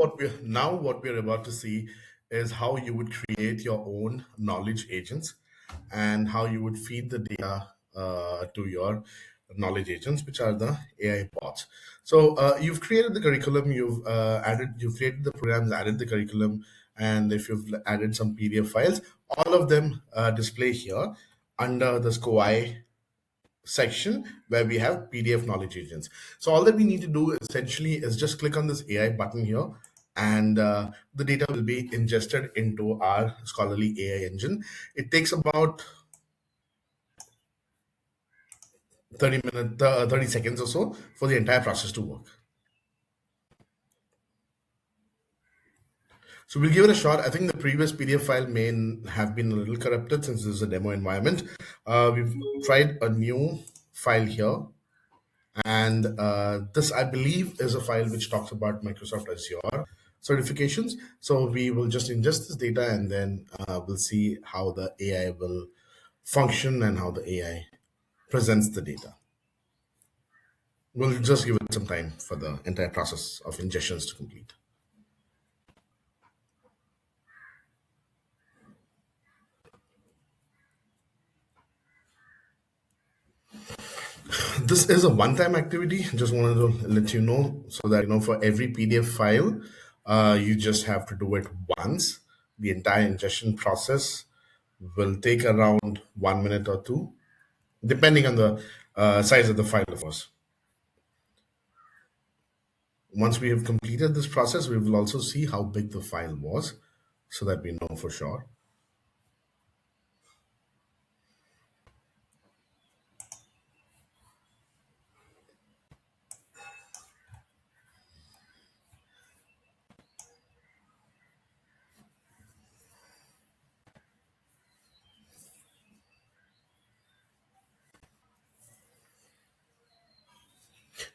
what we're about to see is how you would create your own knowledge agents and how you would feed the data to your knowledge agents, which are the AI bots. So you've created the curriculum, you've created the programs, added the curriculum, and if you've added some PDF files, all of them display here under the SCOI section where we have PDF knowledge agents. So all that we need to do essentially is just click on this AI button here, and the data will be ingested into our Skolarli AI engine. It takes about 30 seconds or so for the entire process to work. So we'll give it a shot. I think the previous PDF file may have been a little corrupted since this is a demo environment. We've tried a new file here. And this, I believe, is a file which talks about Microsoft Azure certifications. So we will just ingest this data, and then we'll see how the AI will function and how the AI presents the data. We'll just give it some time for the entire process of ingestions to complete. This is a one-time activity. Just wanted to let you know so that for every PDF file, you just have to do it once. The entire ingestion process will take around 1 minute or two, depending on the size of the file, of course. Once we have completed this process, we will also see how big the file was so that we know for sure.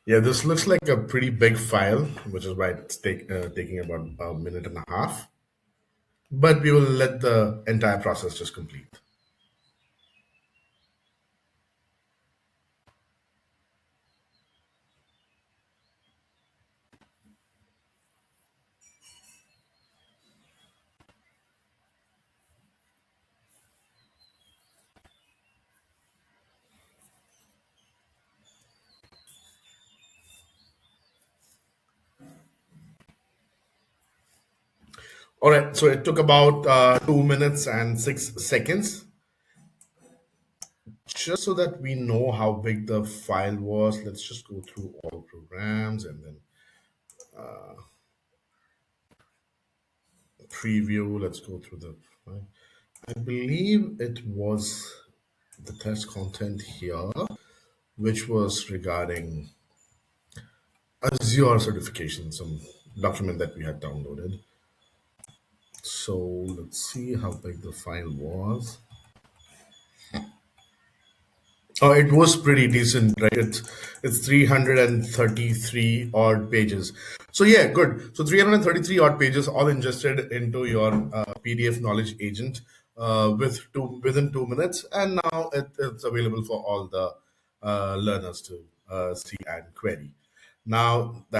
Yeah, this looks like a pretty big file, which is why it's taking about a minute and a half. But we will let the entire process just complete. All right, so it took about 2 minutes and 6 seconds. Just so that we know how big the file was, let's just go through all programs and then preview. Let's go through the file. I believe it was the test content here, which was regarding Azure certification, some document that we had downloaded. So let's see how big the file was. Oh, it was pretty decent, right? It's 333 odd pages. So yeah, good. So 333 odd pages, all ingested into your PDF knowledge agent within 2 minutes, and now it's available for all the learners to see and query. Now that